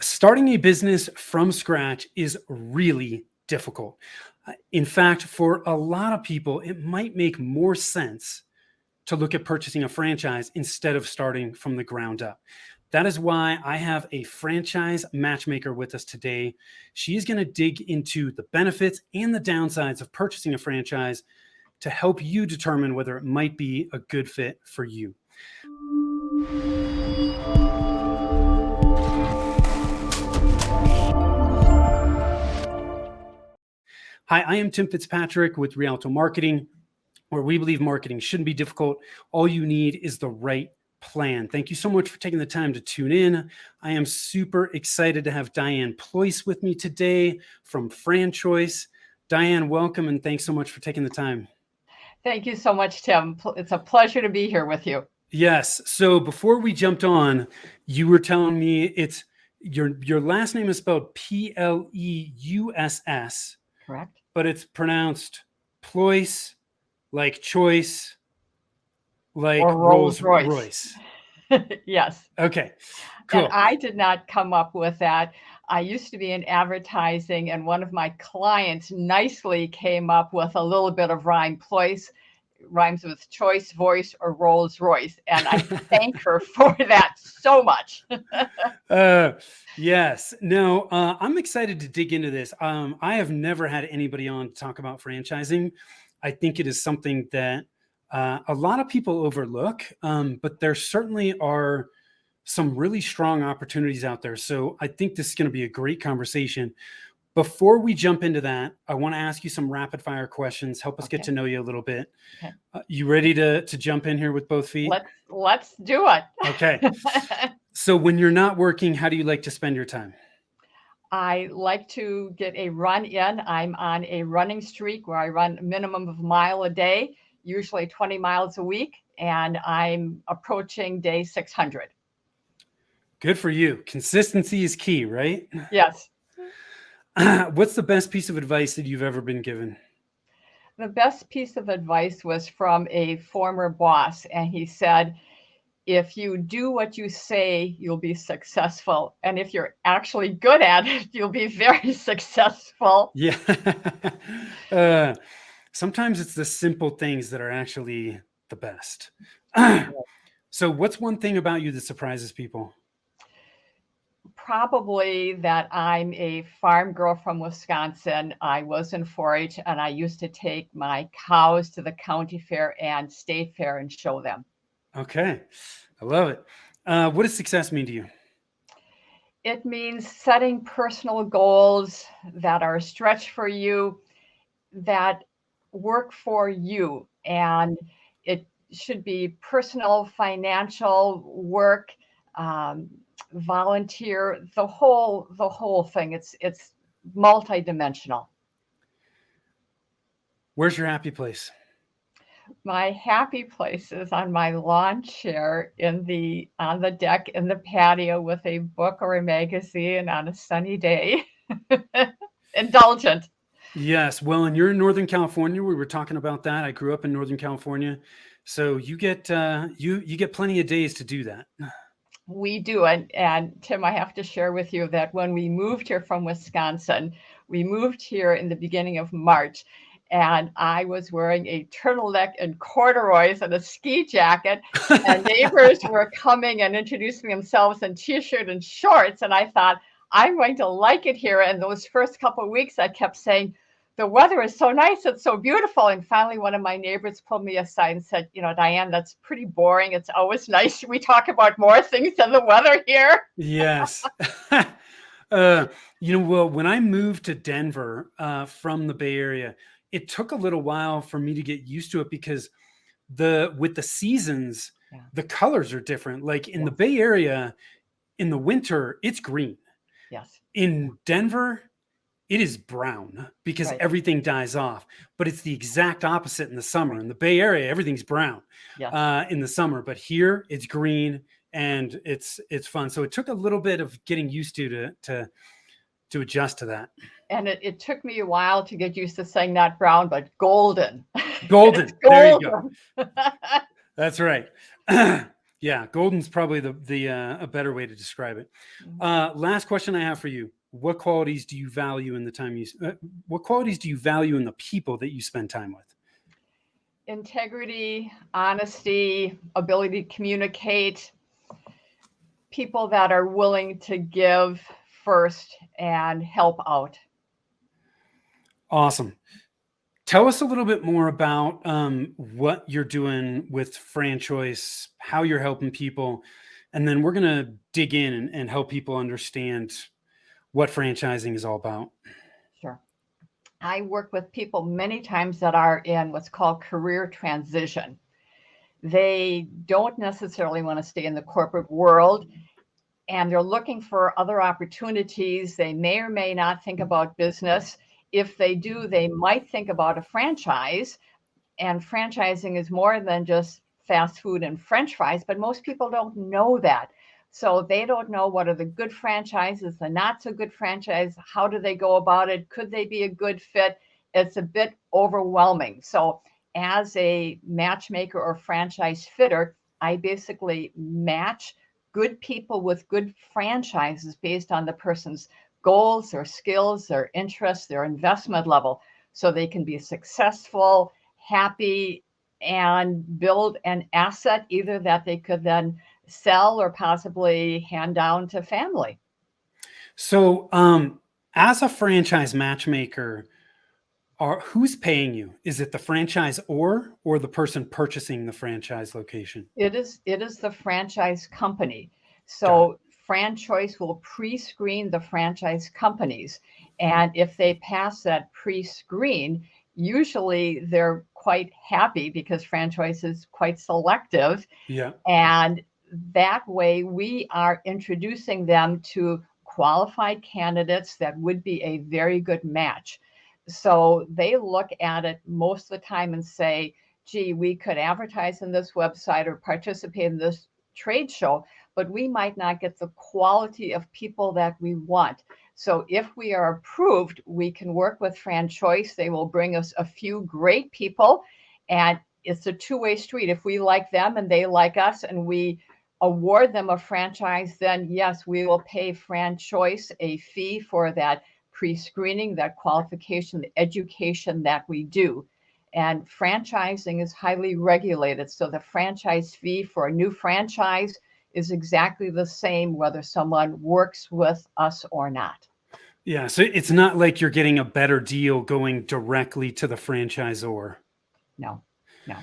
Starting a business from scratch is really difficult. In fact, for a lot of people, it might make more sense to look at purchasing a franchise instead of starting from the ground up. That is why I have a franchise matchmaker with us today. She is going to dig into the benefits and the downsides of purchasing a franchise to help you determine whether it might be a good fit for you. Hi, I am Tim Fitzpatrick with Rialto Marketing, where we believe marketing shouldn't be difficult. All you need is the right plan. Thank you so much for taking the time to tune in. I am super excited to have Diane Pleuss with me today from FranChoice. Diane, welcome, and thanks so much for taking the time. Thank you so much, Tim. It's a pleasure to be here with you. Yes. So before we jumped on, you were telling me it's your last name is spelled Pleuss. Correct. But it's pronounced Pleuss, like choice, like Or Rolls-Royce. Yes. Okay, cool. And I did not come up with that. I used to be in advertising, and one of my clients nicely came up with a little bit of rhyme. Pleuss rhymes with choice, voice, or Rolls-Royce. And I thank her for that so much. Yes. No, I'm excited to dig into this. I have never had anybody on to talk about franchising. I think it is something that a lot of people overlook, but there certainly are some really strong opportunities out there. So I think this is going to be a great conversation. Before we jump into that, I want to ask you some rapid fire questions, help us get to know you a little bit. Okay. You ready to jump in here with both feet? Let's do it. Okay. So when you're not working, how do you like to spend your time? I like to get a run in. I'm on a running streak where I run a minimum of a mile a day, usually 20 miles a week, and I'm approaching day 600. Good for you. Consistency is key, right? Yes. What's the best piece of advice that you've ever been given? The best piece of advice was from a former boss, and he said, if you do what you say, you'll be successful. And if you're actually good at it, you'll be very successful. Yeah. Sometimes it's the simple things that are actually the best. So what's one thing about you that surprises people? Probably that I'm a farm girl from Wisconsin. I was in 4-H, and I used to take my cows to the county fair and state fair and show them. Okay. I love it. What does success mean to you? It means setting personal goals that are a stretch for you, that work for you. And it should be personal, financial, work, volunteer, the whole thing. It's multidimensional. Where's your happy place? My happy place is on my lawn chair on the deck in the patio with a book or a magazine on a sunny day. Indulgent. Yes. Well, and you're in Northern California. We were talking about that. I grew up in Northern California. So you get you get plenty of days to do that. We do. And Tim, I have to share with you that when we moved here from Wisconsin, we moved here in the beginning of March, and I was wearing a turtleneck and corduroys and a ski jacket, and neighbors were coming and introducing themselves in t-shirt and shorts. And I thought, I'm going to like it here. And those first couple of weeks, I kept saying, the weather is so nice. It's so beautiful. And finally, one of my neighbors pulled me aside and said, Diane, that's pretty boring. It's always nice. We talk about more things than the weather here. Yes. Well, when I moved to Denver from the Bay Area, it took a little while for me to get used to it because with the seasons, the colors are different. Like in the Bay Area, in the winter, it's green. Yes. In Denver, it is brown because everything dies off, but it's the exact opposite in the summer. In the Bay Area, everything's brown in the summer, but here it's green and it's fun. So it took a little bit of getting used to adjust to that. And it took me a while to get used to saying not brown, but golden. Golden. There you go. That's right. Yeah, golden's probably the a better way to describe it. Last question I have for you: what qualities do you value in the time you? What qualities do you value in the people that you spend time with? Integrity, honesty, ability to communicate, people that are willing to give first and help out. Awesome. Tell us a little bit more about what you're doing with FranChoice, how you're helping people, and then we're going to dig in and help people understand what franchising is all about. Sure. I work with people many times that are in what's called career transition. They don't necessarily want to stay in the corporate world and they're looking for other opportunities. They may or may not think about business. If they do, they might think about a franchise. And franchising is more than just fast food and French fries, but most people don't know that. So they don't know what are the good franchises, the not so good franchise. How do they go about it? Could they be a good fit? It's a bit overwhelming. So as a matchmaker or franchise fitter, I basically match good people with good franchises based on the person's goals, their skills, their interests, their investment level, so they can be successful, happy, and build an asset either that they could then sell or possibly hand down to family. So, as a franchise matchmaker, who's paying you? Is it the franchise or the person purchasing the franchise location? It is the franchise company. Got it. So FranChoice will pre-screen the franchise companies. And if they pass that pre-screen, usually they're quite happy because FranChoice is quite selective. Yeah. And that way we are introducing them to qualified candidates that would be a very good match. So they look at it most of the time and say, gee, we could advertise in this website or participate in this trade show, but we might not get the quality of people that we want. So if we are approved, we can work with FranChoice. They will bring us a few great people, and it's a two-way street. If we like them and they like us and we award them a franchise, then yes, we will pay FranChoice a fee for that pre-screening, that qualification, the education that we do. And franchising is highly regulated. So the franchise fee for a new franchise is exactly the same whether someone works with us or not. Yeah. So it's not like you're getting a better deal going directly to the franchisor. No, no.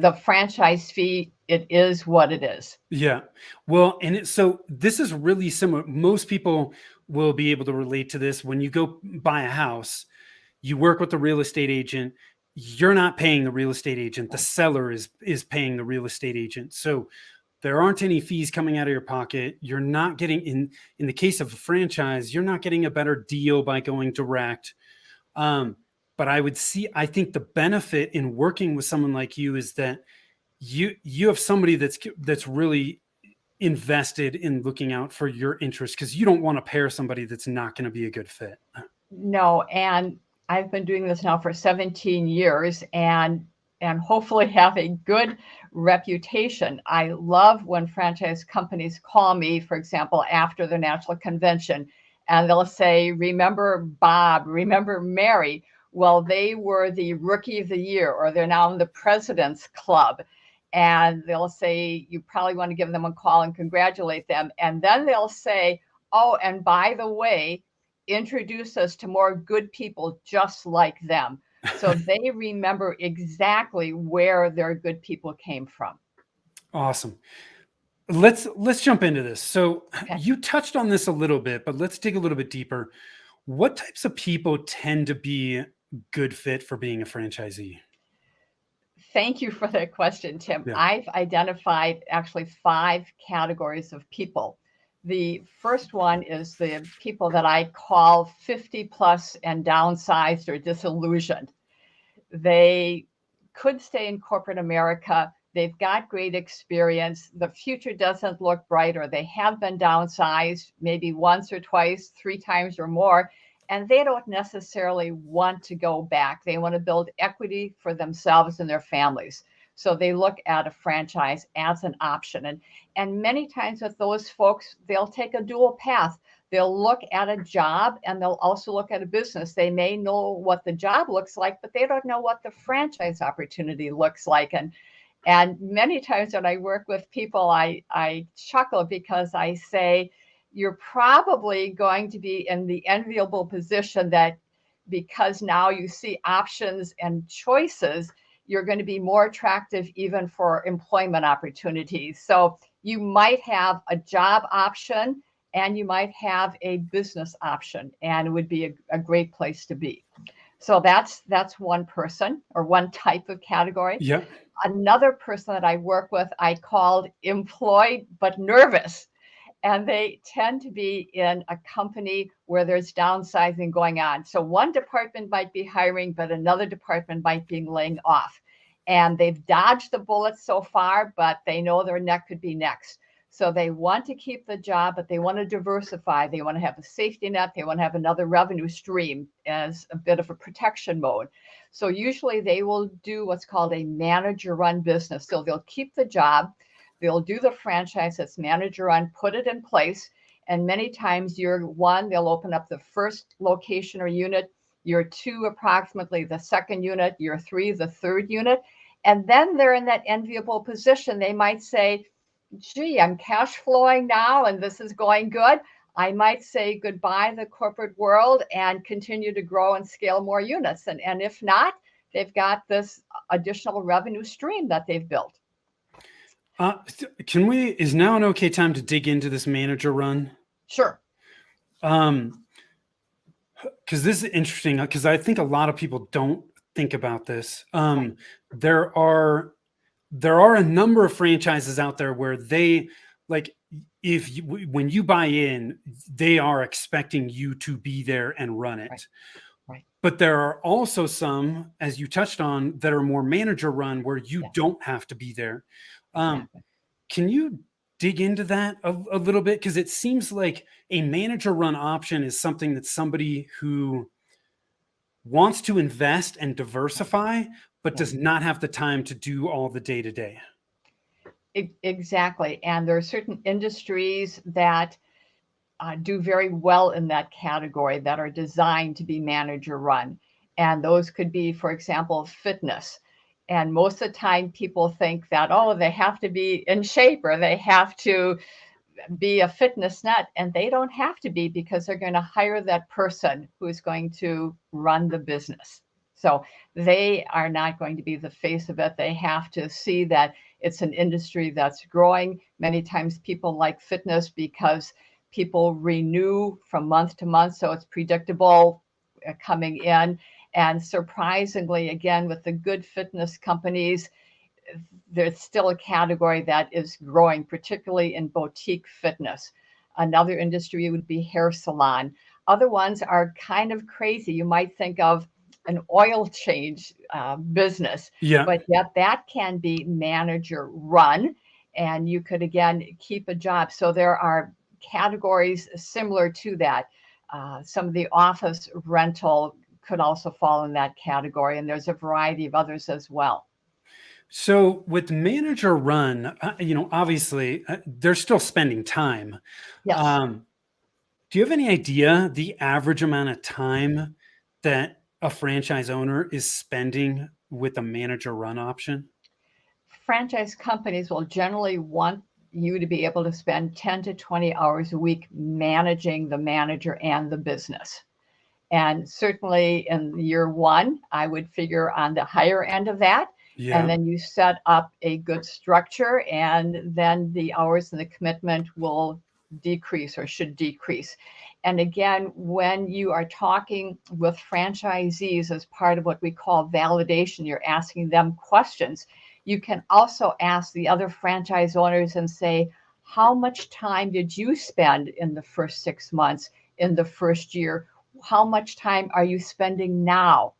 The franchise fee, it is what it is. Yeah. Well, so this is really similar. Most people will be able to relate to this. When you go buy a house, you work with the real estate agent. You're not paying the real estate agent. The seller is paying the real estate agent. So there aren't any fees coming out of your pocket. You're not getting in the case of a franchise, you're not getting a better deal by going direct. But I think the benefit in working with someone like you is that you have somebody that's really invested in looking out for your interests, because you don't want to pair somebody that's not going to be a good fit. No, and I've been doing this now for 17 years and hopefully have a good reputation. I love when franchise companies call me, for example, after the national convention, and they'll say, remember Bob, remember Mary? Well, they were the rookie of the year, or they're now in the president's club. And they'll say, you probably want to give them a call and congratulate them. And then they'll say, oh, and by the way, introduce us to more good people just like them. So they remember exactly where their good people came from. Awesome. Let's jump into this. So Okay. you touched on this a little bit, but let's dig a little bit deeper. What types of people tend to be good fit for being a franchisee? Thank you for that question, Tim. Yeah. I've identified actually 5 categories of people. The first one is the people that I call 50 plus and downsized or disillusioned. They could stay in corporate America. They've got great experience. The future doesn't look bright, or they have been downsized maybe once or twice, 3 times or more, and they don't necessarily want to go back. They want to build equity for themselves and their families. So they look at a franchise as an option. And many times with those folks, they'll take a dual path. They'll look at a job and they'll also look at a business. They may know what the job looks like, but they don't know what the franchise opportunity looks like. And many times when I work with people, I chuckle because I say, you're probably going to be in the enviable position that because now you see options and choices, you're going to be more attractive even for employment opportunities. So you might have a job option and you might have a business option, and it would be a great place to be. So that's one person or one type of category. Yeah. Another person that I work with, I called employed but nervous. And they tend to be in a company where there's downsizing going on. So one department might be hiring, but another department might be laying off. And they've dodged the bullet so far, but they know their neck could be next. So they want to keep the job, but they want to diversify. They want to have a safety net. They want to have another revenue stream as a bit of a protection mode. So usually they will do what's called a manager-run business. So they'll keep the job. They'll do the franchise that's manager-run, put it in place. And many times year one, they'll open up the first location or unit. Year two, approximately the second unit. Year three, the third unit. And then they're in that enviable position. They might say, gee, I'm cash flowing now and this is going good. I might say goodbye to the corporate world and continue to grow and scale more units. And if not, they've got this additional revenue stream that they've built. Is now an okay time to dig into this manager run? Sure. Because this is interesting, because I think a lot of people don't think about this. There are a number of franchises out there where they, like, when you buy in, they are expecting you to be there and run it. Right. But there are also some, as you touched on, that are more manager run where you don't have to be there. Exactly. Can you dig into that a little bit? Because it seems like a manager run option is something that somebody who wants to invest and diversify, but does not have the time to do all the day to day. Exactly. And there are certain industries that do very well in that category that are designed to be manager run. And those could be, for example, fitness. And most of the time people think that, oh, they have to be in shape or they have to be a fitness nut, and they don't have to be because they're going to hire that person who's going to run the business. So they are not going to be the face of it. They have to see that it's an industry that's growing. Many times people like fitness because people renew from month to month, so it's predictable coming in. And surprisingly, again, with the good fitness companies, there's still a category that is growing, particularly in boutique fitness. Another industry would be hair salon. Other ones are kind of crazy. You might think of an oil change business, but yet that can be manager run, and you could again keep a job. So there are categories similar to that. Some of the office rental could also fall in that category, and there's a variety of others as well. So with manager run, obviously they're still spending time. Yes. Do you have any idea the average amount of time that a franchise owner is spending with a manager run option? Franchise companies will generally want you to be able to spend 10 to 20 hours a week managing the manager and the business. And certainly in year one, I would figure on the higher end of that. Yeah. And then you set up a good structure, and then the hours and the commitment will decrease or should decrease. And again, when you are talking with franchisees as part of what we call validation, you're asking them questions. You can also ask the other franchise owners and say, how much time did you spend in the first 6 months, in the first year? How much time are you spending now?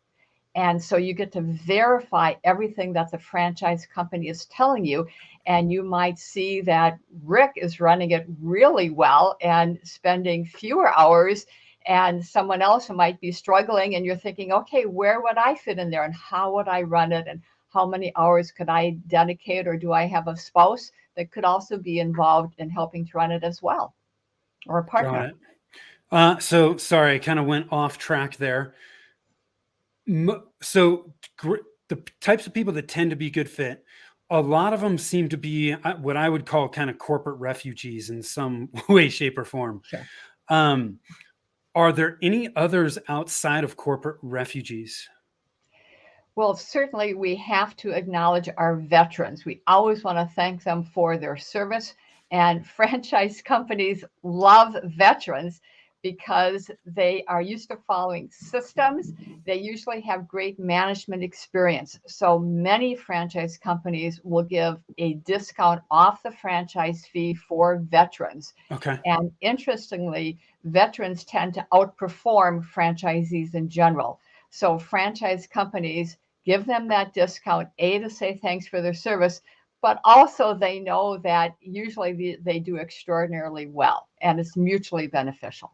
And so you get to verify everything that the franchise company is telling you. And you might see that Rick is running it really well and spending fewer hours, and someone else who might be struggling, and you're thinking, okay, where would I fit in there and how would I run it and how many hours could I dedicate, or do I have a spouse that could also be involved in helping to run it as well, or a Got partner? it. So sorry, I kind of went off track there. So the types of people that tend to be good fit, a lot of them seem to be what I would call kind of corporate refugees in some way, shape, or form. Sure. Um, are there any others outside of corporate refugees? Well, certainly we have to acknowledge our veterans. We always want to thank them for their service. And franchise companies love veterans because they are used to following systems. They usually have great management experience. So many franchise companies will give a discount off the franchise fee for veterans. Okay. And interestingly, veterans tend to outperform franchisees in general. So franchise companies give them that discount, A, to say thanks for their service, but also they know that usually they do extraordinarily well, and it's mutually beneficial.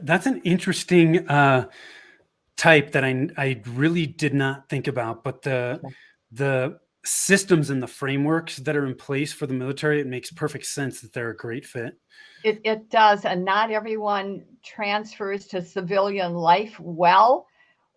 That's an interesting type that I really did not think about, but the systems and the frameworks that are in place for the military, it makes perfect sense that they're a great fit. It does, and not everyone transfers to civilian life well,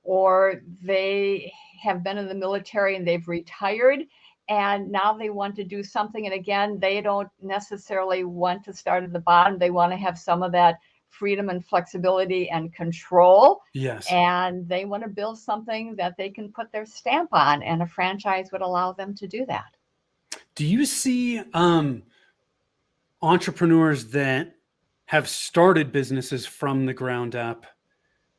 or they have been in the military and they've retired and now they want to do something. And again, they don't necessarily want to start at the bottom. They want to have some of that freedom and flexibility and control. Yes. And they want to build something that they can put their stamp on, and a franchise would allow them to do that. Do you see entrepreneurs that have started businesses from the ground up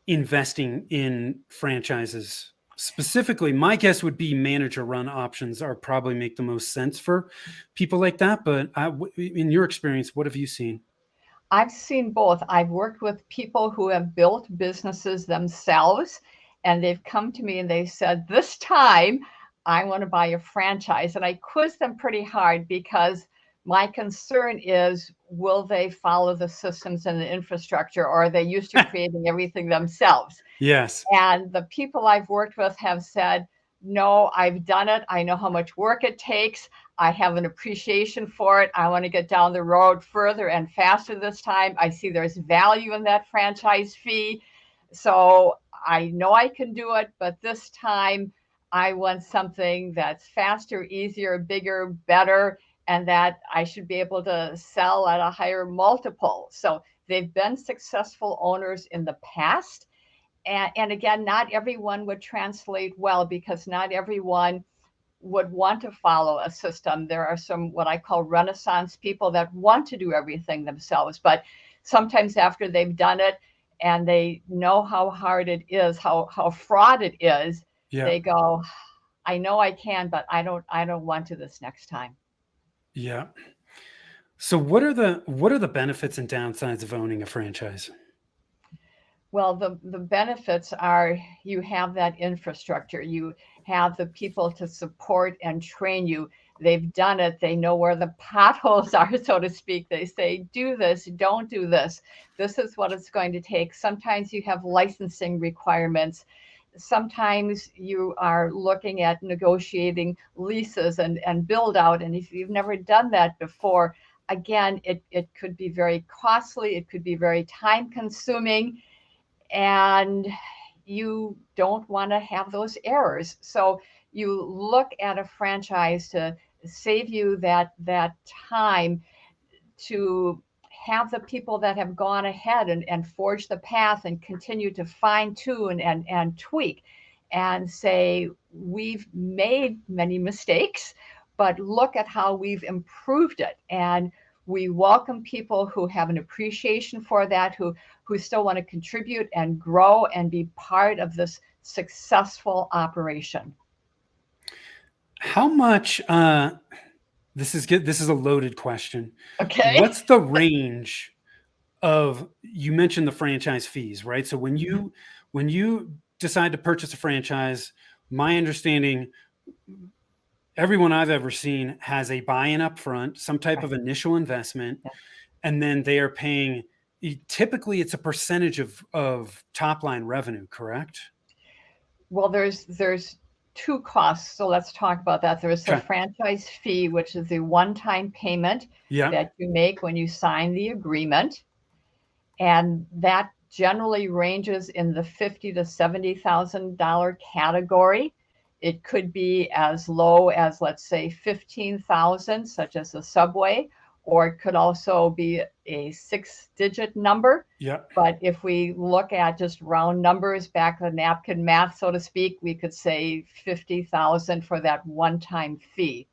investing in franchises? Specifically, my guess would be manager run options are probably make the most sense for people like that. But in your experience, what have you seen? I've seen both. I've worked with people who have built businesses themselves, and they've come to me and they said, this time I want to buy a franchise. And I quiz them pretty hard because my concern is, will they follow the systems and the infrastructure, or are they used to creating everything themselves? Yes. And the people I've worked with have said, no, I've done it. I know how much work it takes. I have an appreciation for it. I want to get down the road further and faster this time. I see there's value in that franchise fee. So I know I can do it, but this time I want something that's faster, easier, bigger, better, and that I should be able to sell at a higher multiple. So they've been successful owners in the past. And again, not everyone would translate well because not everyone would want to follow a system. There are some what I call Renaissance people that want to do everything themselves, but sometimes after they've done it and they know how hard it is, how fraught it is, Yeah. they go, I know I can, but I don't want to this next time. Yeah. So what are the benefits and downsides of owning a franchise? Well, the benefits are you have that infrastructure, you have the people to support and train you. They've done it, they know where the potholes are, so to speak. They say, do this, don't do this. This is what it's going to take. Sometimes you have licensing requirements. Sometimes you are looking at negotiating leases and build out. And if you've never done that before, again, it could be very costly, it could be very time consuming, and you don't want to have those errors. So you look at a franchise to save you that time, to have the people that have gone ahead and forged the path and continue to fine tune and tweak and say, we've made many mistakes, but look at how we've improved it. And we welcome people who have an appreciation for that, who still want to contribute and grow and be part of this successful operation. How much this is good. This is a loaded question. Okay. What's the range of, you mentioned the franchise fees, right? So when you decide to purchase a franchise, my understanding, everyone I've ever seen has a buy-in up front, some type of initial investment, and then they are paying, typically it's a percentage of top line revenue, correct? Well, there's two costs. So let's talk about that. There's the Okay. franchise fee, which is the one-time payment Yeah. that you make when you sign the agreement. And that generally ranges in the $50,000 to $70,000 category. It could be as low as, let's say, $15,000, such as the subway, or it could also be a 6-digit number. Yeah. But if we look at just round numbers, back of the napkin math, so to speak, we could say $50,000 for that one-time fee.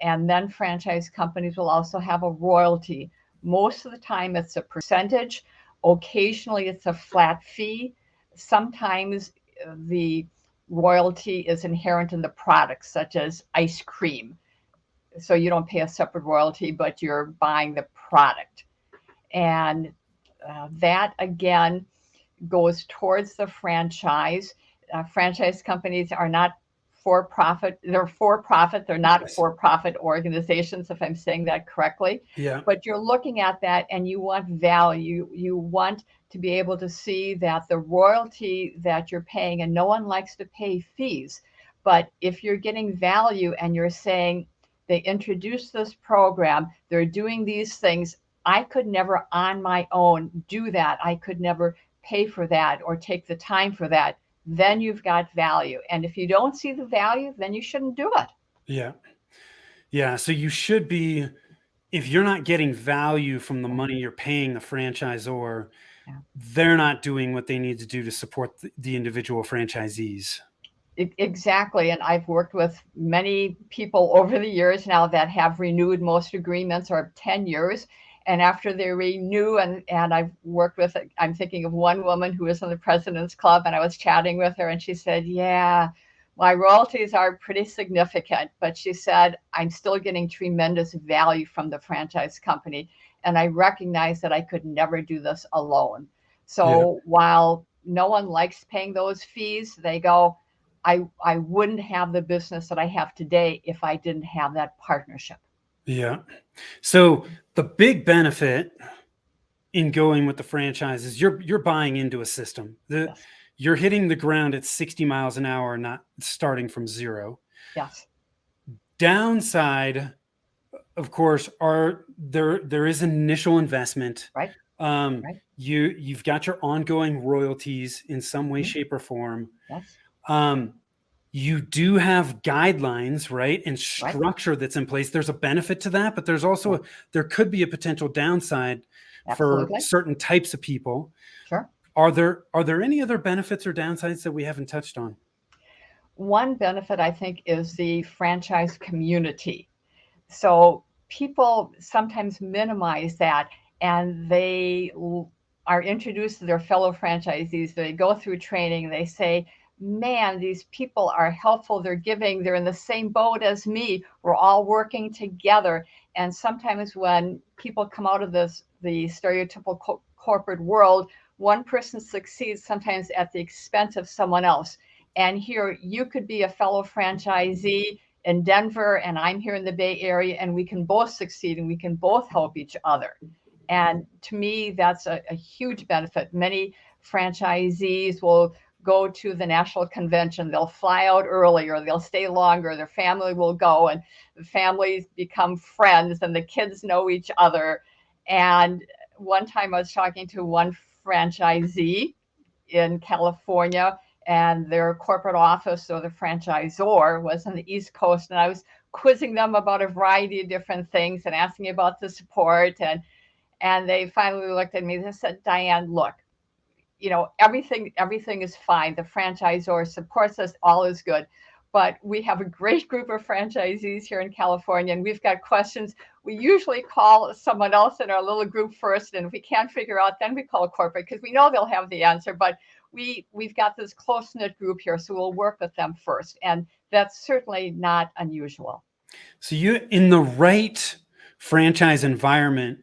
And then franchise companies will also have a royalty. Most of the time it's a percentage. Occasionally it's a flat fee. Sometimes the royalty is inherent in the products, such as ice cream. So you don't pay a separate royalty, but you're buying the product. And that, again, goes towards the franchise. Franchise companies are not for-profit. They're for-profit. They're not Yes. for-profit organizations, if I'm saying that correctly. Yeah. But you're looking at that and you want value. You want to be able to see that the royalty that you're paying, and no one likes to pay fees, but if you're getting value and you're saying they introduced this program, they're doing these things, I could never on my own do that. I could never pay for that or take the time for that. Then you've got value. And if you don't see the value, then you shouldn't do it. Yeah. Yeah. So you should be, if you're not getting value from the money you're paying the franchisor, Yeah. they're not doing what they need to do to support the individual franchisees. Exactly. And I've worked with many people over the years now that have renewed. Most agreements are 10 years. And after they renew, and I've worked with, I'm thinking of one woman who was in the President's Club, and I was chatting with her and she said, yeah, my royalties are pretty significant, but she said, I'm still getting tremendous value from the franchise company. And I recognize that I could never do this alone. So while no one likes paying those fees, they go, I wouldn't have the business that I have today if I didn't have that partnership. Yeah. So the big benefit in going with the franchise is you're buying into a system. Yes. You're hitting the ground at 60 miles an hour, not starting from zero. Yes. Downside, of course, there is an initial investment. Right. Right. You've got your ongoing royalties in some way, shape, or form. Yes. You do have guidelines, right, and structure that's in place. There's a benefit to that, but there's also there could be a potential downside for certain types of people. Sure. Are there any other benefits or downsides that we haven't touched on? One benefit, I think, is the franchise community. So people sometimes minimize that, and they are introduced to their fellow franchisees. They go through training. They say, man, these people are helpful. They're giving. They're in the same boat as me. We're all working together. And sometimes when people come out of the stereotypical corporate world, one person succeeds sometimes at the expense of someone else. And here you could be a fellow franchisee in Denver, and I'm here in the Bay Area, and we can both succeed and we can both help each other. And to me, that's a huge benefit. Many franchisees will go to the national convention. They'll fly out earlier, they'll stay longer, their family will go, and the families become friends and the kids know each other. And one time I was talking to one franchisee in California, and their corporate office or the franchisor was on the East Coast, and I was quizzing them about a variety of different things and asking about the support, and they finally looked at me and said, Diane, look, you know, everything is fine. The franchisor supports us, all is good. But we have a great group of franchisees here in California, and we've got questions. We usually call someone else in our little group first, and if we can't figure out, then we call corporate because we know they'll have the answer. But we've got this close-knit group here, so we'll work with them first. And that's certainly not unusual. So you, in the right franchise environment,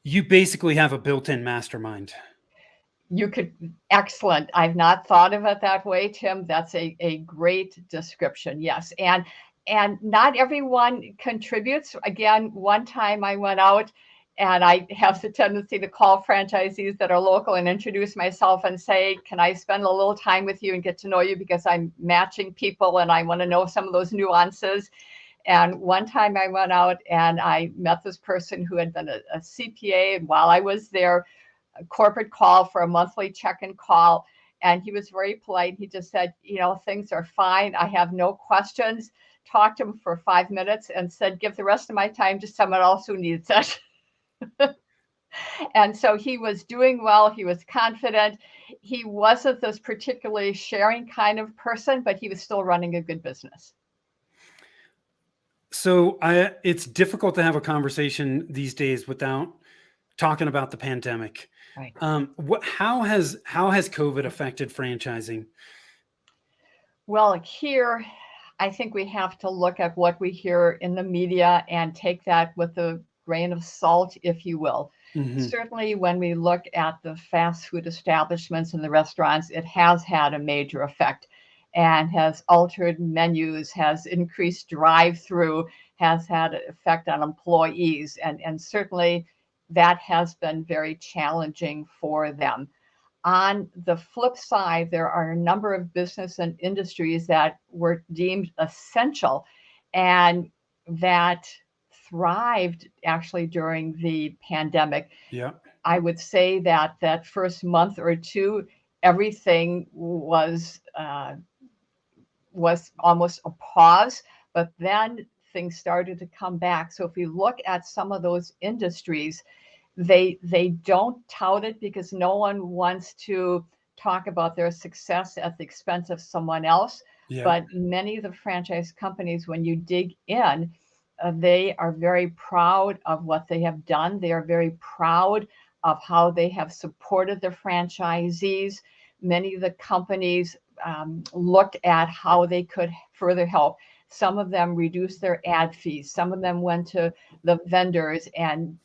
you basically have a built-in mastermind. You could, excellent. I've not thought of it that way, Tim. That's a great description. Yes. And not everyone contributes. Again, one time I went out And I have the tendency to call franchisees that are local and introduce myself and say, can I spend a little time with you and get to know you, because I'm matching people and I want to know some of those nuances. And one time I went out and I met this person who had been a CPA. And while I was there, a corporate call for a monthly check-in call. And he was very polite. He just said, things are fine. I have no questions. Talked to him for 5 minutes and said, give the rest of my time to someone else who needs it. And so he was doing well. He was confident. He wasn't this particularly sharing kind of person, but he was still running a good business. So it's difficult to have a conversation these days without talking about the pandemic. Right. How has COVID affected franchising? Well, here, I think we have to look at what we hear in the media and take that with a grain of salt, if you will. Mm-hmm. Certainly, when we look at the fast food establishments and the restaurants, it has had a major effect and has altered menus, has increased drive-through, has had an effect on employees. And certainly that has been very challenging for them. On the flip side, there are a number of business and industries that were deemed essential and that thrived actually during the pandemic. Yeah. I would say that first month or two, everything was almost a pause, but then things started to come back. So if you look at some of those industries, they don't tout it because no one wants to talk about their success at the expense of someone else. Yeah. But many of the franchise companies, when you dig in, they are very proud of what they have done. They are very proud of how they have supported their franchisees. Many of the companies looked at how they could further help. Some of them reduced their ad fees. Some of them went to the vendors and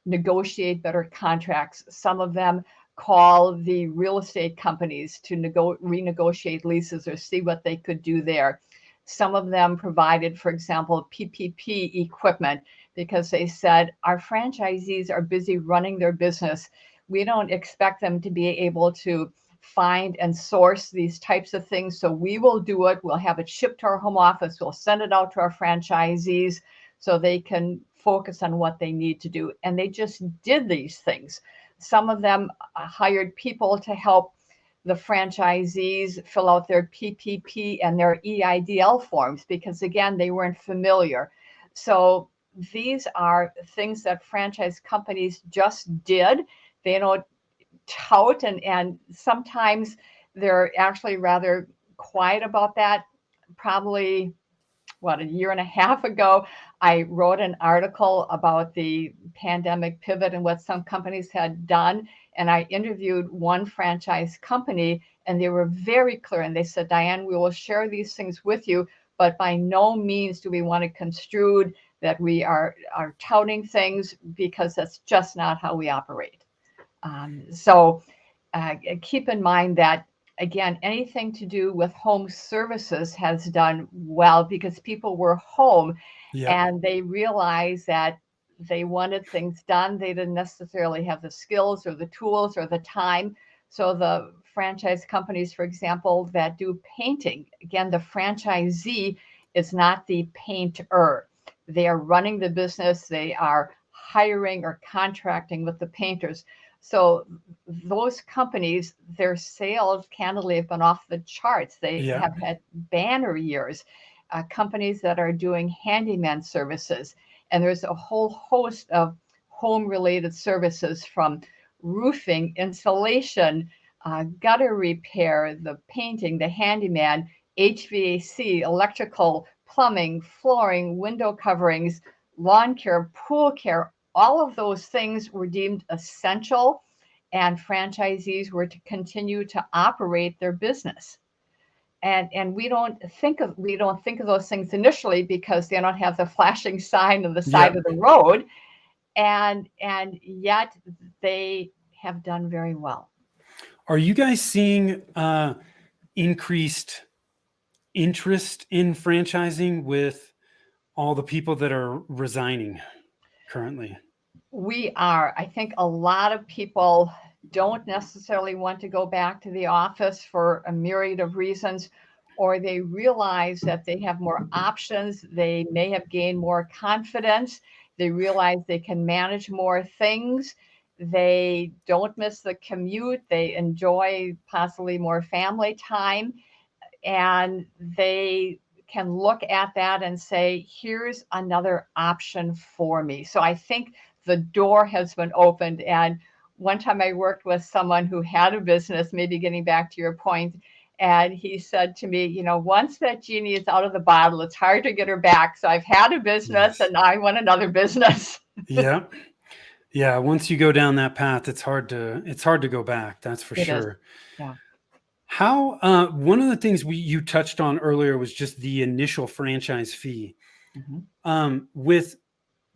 negotiate better contracts. Some of them call the real estate companies to renegotiate leases or see what they could do there. Some of them provided, for example, PPP equipment because they said, our franchisees are busy running their business. We don't expect them to be able to find and source these types of things. So we will do it. We'll have it shipped to our home office. We'll send it out to our franchisees so they can focus on what they need to do. And they just did these things. Some of them hired people to help the franchisees fill out their PPP and their EIDL forms because, again, they weren't familiar. So these are things that franchise companies just did. They don't tout, and sometimes they're actually rather quiet about that. Probably a year and a half ago, I wrote an article about the pandemic pivot and what some companies had done. And I interviewed one franchise company, and they were very clear. And they said, Diane, we will share these things with you, but by no means do we want it construed that we are touting things, because that's just not how we operate. So keep in mind that, again, anything to do with home services has done well because people were home. Yeah. And they realized that they wanted things done. They didn't necessarily have the skills or the tools or the time. So the franchise companies, for example, that do painting, again, the franchisee is not the painter. They are running the business. They are hiring or contracting with the painters. So those companies, their sales candidly have been off the charts. They have had banner years. Companies that are doing handyman services. And there's a whole host of home-related services from roofing, insulation, gutter repair, the painting, the handyman, HVAC, electrical, plumbing, flooring, window coverings, lawn care, pool care. All of those things were deemed essential, and franchisees were to continue to operate their business. And we don't think of those things initially because they don't have the flashing sign on the side of the road, and yet they have done very well. Are you guys seeing increased interest in franchising with all the people that are resigning currently? We are. I think a lot of people don't necessarily want to go back to the office for a myriad of reasons, or they realize that they have more options. They may have gained more confidence. They realize they can manage more things. They don't miss the commute. They enjoy possibly more family time, and they can look at that and say, here's another option for me. So I think the door has been opened. And one time I worked with someone who had a business, maybe getting back to your point, and he said to me, once that genie is out of the bottle, it's hard to get her back. So I've had a business, Yes. and now I want another business. Yeah. Yeah. Once you go down that path, it's hard to go back. That's for It is. sure. Yeah. How one of the things you touched on earlier was just the initial franchise fee.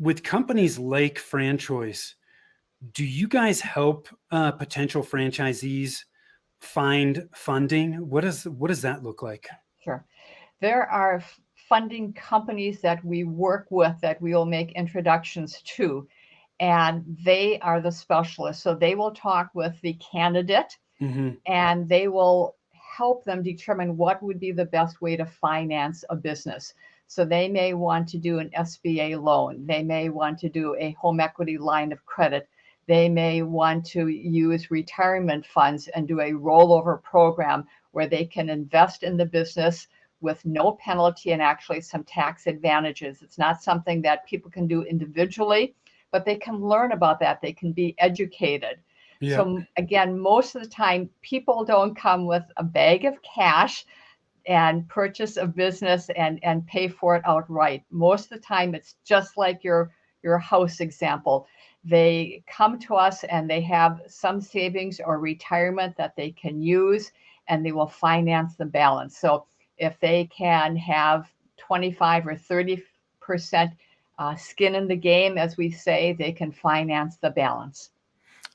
With companies like FranChoice, do you guys help potential franchisees find funding? What does that look like? Sure. There are funding companies that we work with that we will make introductions to, and they are the specialists. So they will talk with the candidate, and they will help them determine what would be the best way to finance a business. So they may want to do an SBA loan. They may want to do a home equity line of credit. They may want to use retirement funds and do a rollover program where they can invest in the business with no penalty and actually some tax advantages. It's not something that people can do individually, but they can learn about that. They can be educated. Yeah. So again, most of the time, people don't come with a bag of cash and purchase a business and pay for it outright. Most of the time, it's just like your house example. They come to us and they have some savings or retirement that they can use, and they will finance the balance. So if they can have 25 or 30% skin in the game, as we say, they can finance the balance.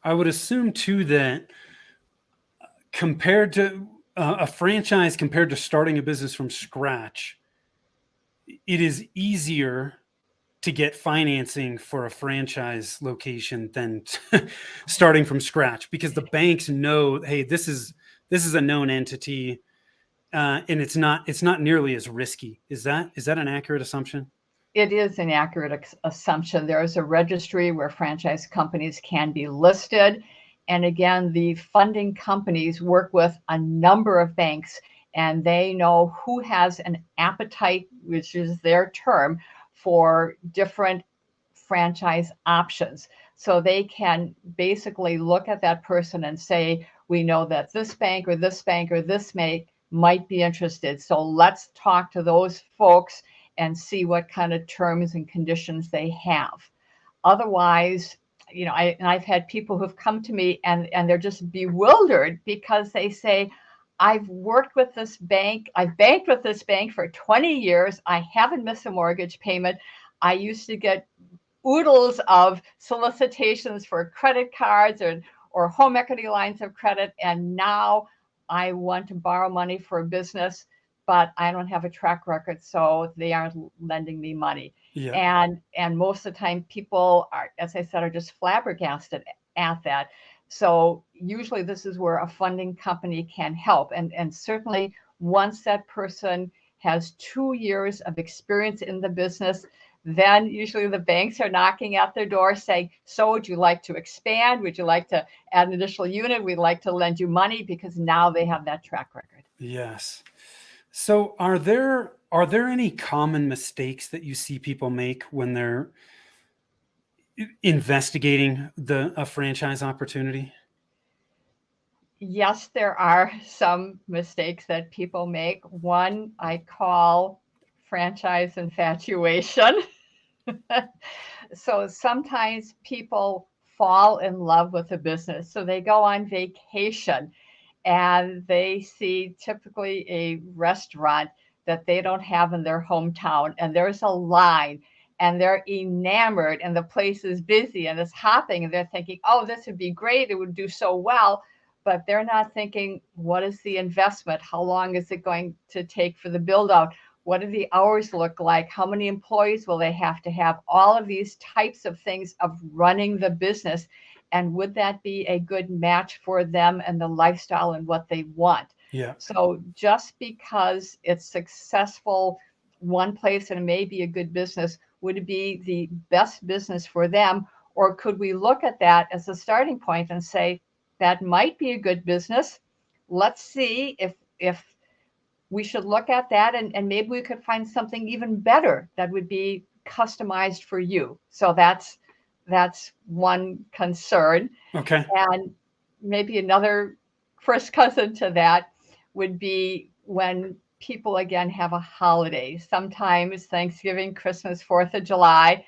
I would assume too that compared to a franchise, compared to starting a business from scratch, it is easier to get financing for a franchise location than starting from scratch, because the banks know, hey, this is a known entity, and it's not nearly as risky. Is that an accurate assumption? It is an accurate assumption. There is a registry where franchise companies can be listed. And again, the funding companies work with a number of banks, and they know who has an appetite, which is their term, for different franchise options. So they can basically look at that person and say, we know that this bank or this bank or this bank might be interested. So let's talk to those folks and see what kind of terms and conditions they have. Otherwise, I've had people who've come to me and they're just bewildered because they say, I've worked with this bank. I've banked with this bank for 20 years. I haven't missed a mortgage payment. I used to get oodles of solicitations for credit cards or home equity lines of credit. And now I want to borrow money for a business, but I don't have a track record, so they aren't lending me money. Yeah. And most of the time people are, as I said, are just flabbergasted at that. So usually this is where a funding company can help. And certainly once that person has 2 years of experience in the business, then usually the banks are knocking at their door saying, so would you like to expand? Would you like to add an additional unit? We'd like to lend you money, because now they have that track record. Yes. So are there any common mistakes that you see people make when they're investigating a franchise opportunity? Yes, there are some mistakes that people make. One I call franchise infatuation. So sometimes people fall in love with a business. So they go on vacation and they see typically a restaurant that they don't have in their hometown, and there's a line, and they're enamored, and the place is busy and it's hopping, and they're thinking, oh, this would be great, it would do so well. But they're not thinking, what is the investment? How long is it going to take for the build out? What do the hours look like? How many employees will they have to have? All of these types of things of running the business. And would that be a good match for them and the lifestyle and what they want? Yeah. So just because it's successful one place and it may be a good business, would it be the best business for them? Or could we look at that as a starting point and say, that might be a good business. Let's see if we should look at that, and maybe we could find something even better that would be customized for you. So that's one concern. Okay. And maybe another first cousin to that would be when people again have a holiday. Sometimes Thanksgiving, Christmas, 4th of July,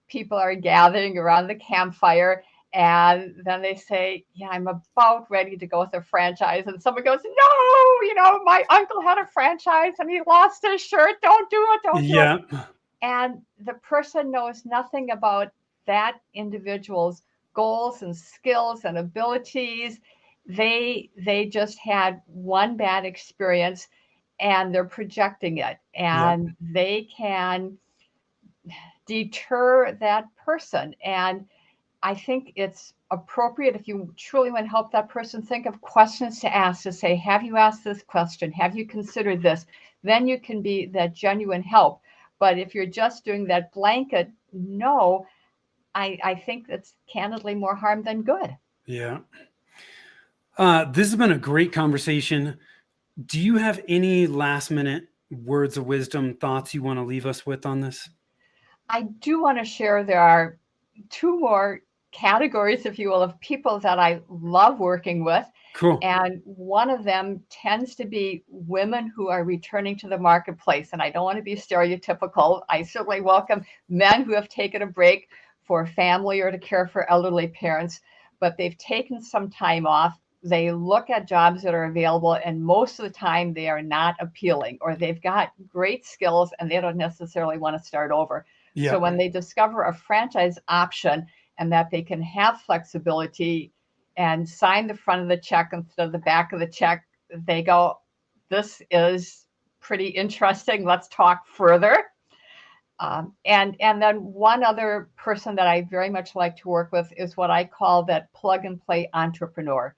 people are gathering around the campfire, and then they say, yeah, I'm about ready to go with a franchise. And someone goes, no, my uncle had a franchise and he lost his shirt. Don't do it. Don't do it. Yeah. And the person knows nothing about that individual's goals and skills and abilities. They just had one bad experience and they're projecting it, and they can deter that person. And I think it's appropriate, if you truly want to help that person, think of questions to ask, to say, have you asked this question? Have you considered this? Then you can be that genuine help. But if you're just doing that blanket no, I think that's candidly more harm than good. Yeah. This has been a great conversation. Do you have any last minute words of wisdom, thoughts you want to leave us with on this? I do want to share there are two more categories, if you will, of people that I love working with. Cool. And one of them tends to be women who are returning to the marketplace. And I don't want to be stereotypical. I certainly welcome men who have taken a break for family or to care for elderly parents, but they've taken some time off. They look at jobs that are available, and most of the time they are not appealing, or they've got great skills and they don't necessarily want to start over. Yeah. So when they discover a franchise option and that they can have flexibility and sign the front of the check instead of the back of the check, they go, this is pretty interesting. Let's talk further. And then one other person that I very much like to work with is what I call that plug and play entrepreneur.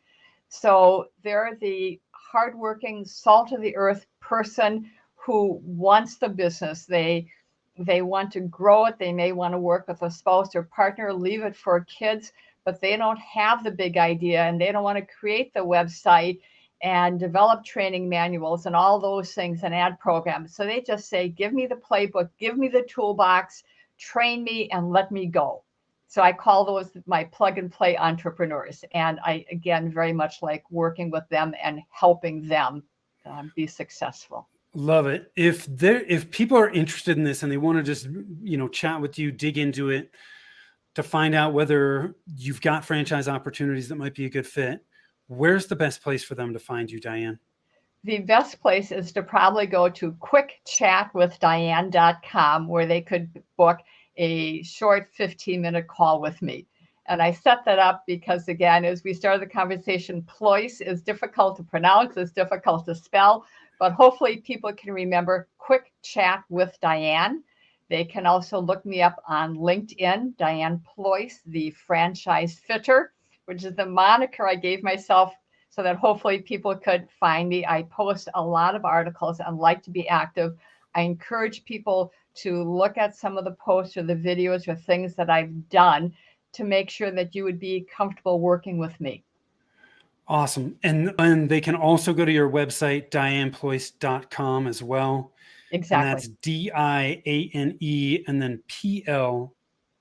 So they're the hardworking, salt of the earth person who wants the business. They want to grow it. They may want to work with a spouse or partner, leave it for kids, but they don't have the big idea and they don't want to create the website and develop training manuals and all those things and ad programs. So they just say, give me the playbook, give me the toolbox, train me and let me go. So I call those my plug and play entrepreneurs. And I, again, very much like working with them and helping them be successful. Love it. If people are interested in this and they want to just, chat with you, dig into it to find out whether you've got franchise opportunities that might be a good fit, where's the best place for them to find you, Diane? The best place is to probably go to quickchatwithdiane.com, where they could book a short 15-minute call with me. And I set that up because, again, as we started the conversation, Pleuss is difficult to pronounce, it's difficult to spell, but hopefully people can remember Quick Chat with Diane. They can also look me up on LinkedIn, Diane Pleuss, the franchise fitter, which is the moniker I gave myself so that hopefully people could find me. I post a lot of articles and like to be active. I encourage people to look at some of the posts or the videos or things that I've done to make sure that you would be comfortable working with me. Awesome. And they can also go to your website, dianepleuss.com as well. Exactly. And that's DIANE and then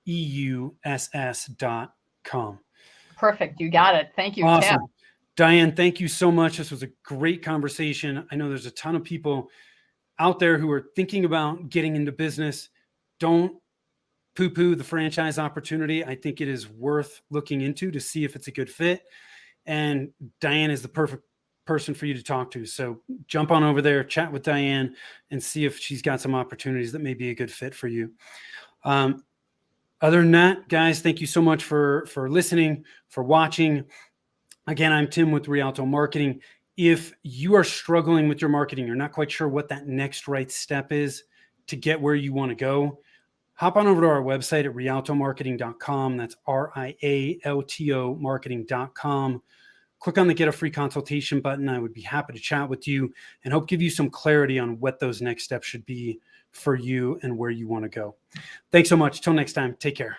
PLEUSS.com. Perfect. You got it. Thank you, Awesome. Tim. Diane, thank you so much. This was a great conversation. I know there's a ton of people out there who are thinking about getting into business. Don't poo-poo the franchise opportunity. I think it is worth looking into to see if it's a good fit. And Diane is the perfect person for you to talk to. So jump on over there, chat with Diane, and see if she's got some opportunities that may be a good fit for you. Other than that, guys, thank you so much for listening, for watching. Again, I'm Tim with Rialto Marketing. If you are struggling with your marketing, you're not quite sure what that next right step is to get where you want to go, hop on over to our website at rialtomarketing.com. That's RIALTO marketing.com. Click on the Get a Free Consultation button. I would be happy to chat with you and help give you some clarity on what those next steps should be for you and where you want to go. Thanks so much. Till next time, take care.